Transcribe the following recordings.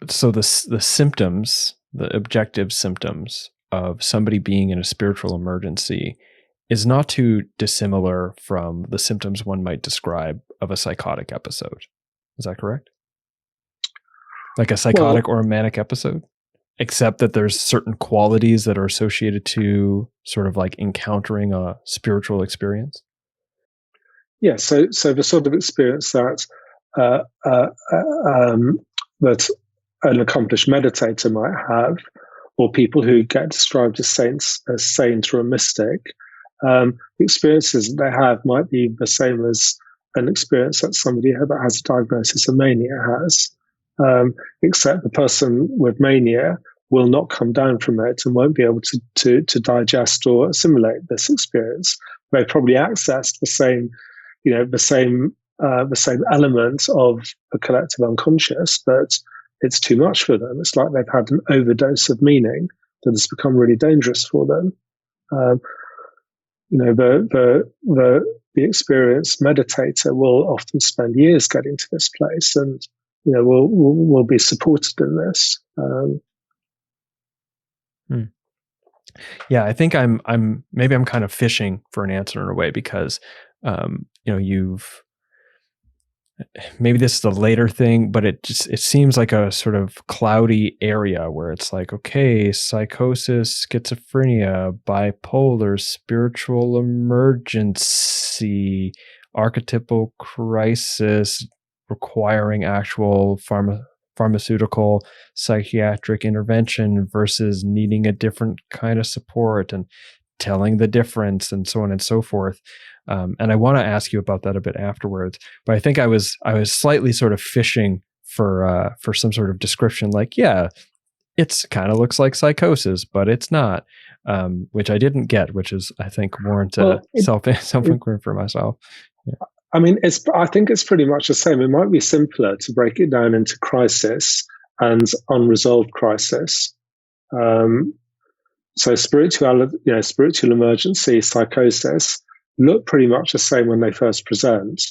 so the symptoms, the objective symptoms of somebody being in a spiritual emergency is not too dissimilar from the symptoms one might describe of a psychotic episode. Is that correct? Like a psychotic or a manic episode? Except that there's certain qualities that are associated to sort of like encountering a spiritual experience? Yeah, so the sort of experience that that an accomplished meditator might have, or people who get described as saints, as saint or a mystic, the experiences that they have might be the same as an experience that somebody that has a diagnosis of mania has, except the person with mania will not come down from it and won't be able to digest or assimilate this experience. They probably accessed the same element of the collective unconscious, but it's too much for them. It's like they've had an overdose of meaning that has become really dangerous for them. The experienced meditator will often spend years getting to this place, and will be supported in this. Yeah, I think I'm kind of fishing for an answer in a way, because maybe this is a later thing, but it seems like a sort of cloudy area where it's like, okay, psychosis, schizophrenia, bipolar, spiritual emergency, archetypal crisis requiring actual pharmaceutical psychiatric intervention versus needing a different kind of support and telling the difference, and so on and so forth. And I want to ask you about that a bit afterwards, but I think I was slightly sort of fishing for some sort of description, like, yeah, it's kind of looks like psychosis, but it's not, which I didn't get, which is, I think, warrant self-inquiry for myself. Yeah. I mean, I think it's pretty much the same. It might be simpler to break it down into crisis and unresolved crisis. So spiritual emergency, psychosis look pretty much the same when they first present.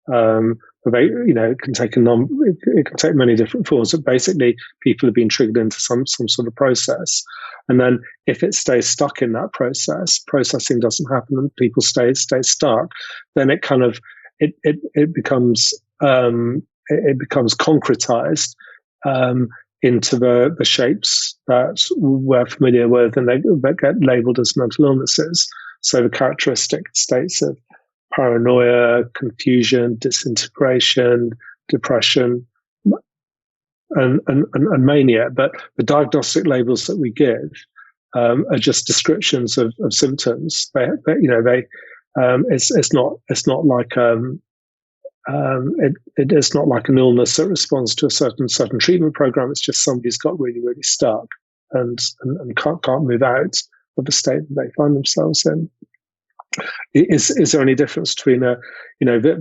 But they, it can take many different forms. But basically, people have been triggered into some sort of process, and then if it stays stuck in that processing doesn't happen, and people stay stuck, then it kind of it becomes concretized into the shapes that we're familiar with, and that get labeled as mental illnesses. So the characteristic states of paranoia, confusion, disintegration, depression, and mania. But the diagnostic labels that we give are just descriptions of symptoms. It's not like it's not like an illness that responds to a certain treatment program. It's just somebody's got really, really stuck and can't move out of the state that they find themselves in. Is there any difference between the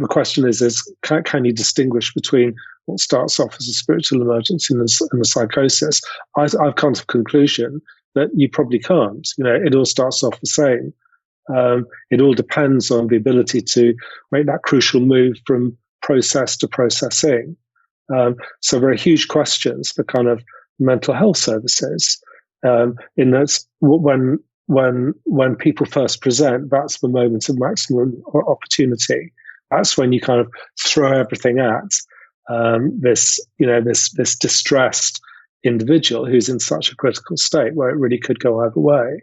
question is can you distinguish between what starts off as a spiritual emergency and a psychosis? I've come to the conclusion that you probably can't. It all starts off the same. It all depends on the ability to make that crucial move from process to processing. So there are huge questions for kind of mental health services. In that, when people first present, that's the moment of maximum opportunity. That's when you kind of throw everything at this distressed individual who's in such a critical state where it really could go either way.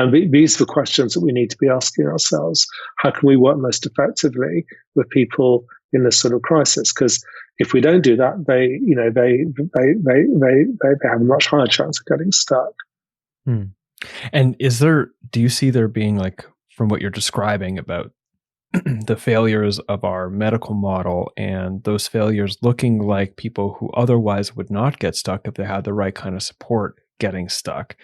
And these are the questions that we need to be asking ourselves. How can we work most effectively with people in this sort of crisis? Because if we don't do that, they have a much higher chance of getting stuck. And do you see there being, like, from what you're describing about the failures of our medical model and those failures looking like people who otherwise would not get stuck if they had the right kind of support getting stuck?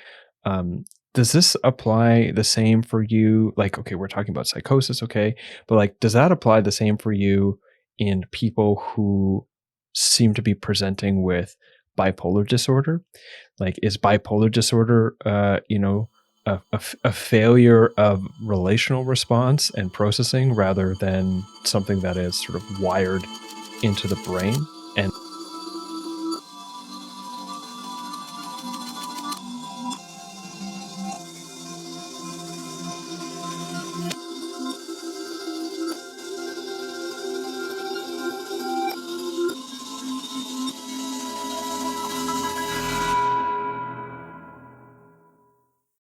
Does this apply the same for you? Like, okay, we're talking about psychosis, okay, but like, does that apply the same for you in people who seem to be presenting with bipolar disorder? Like, is bipolar disorder, a failure of relational response and processing rather than something that is sort of wired into the brain? And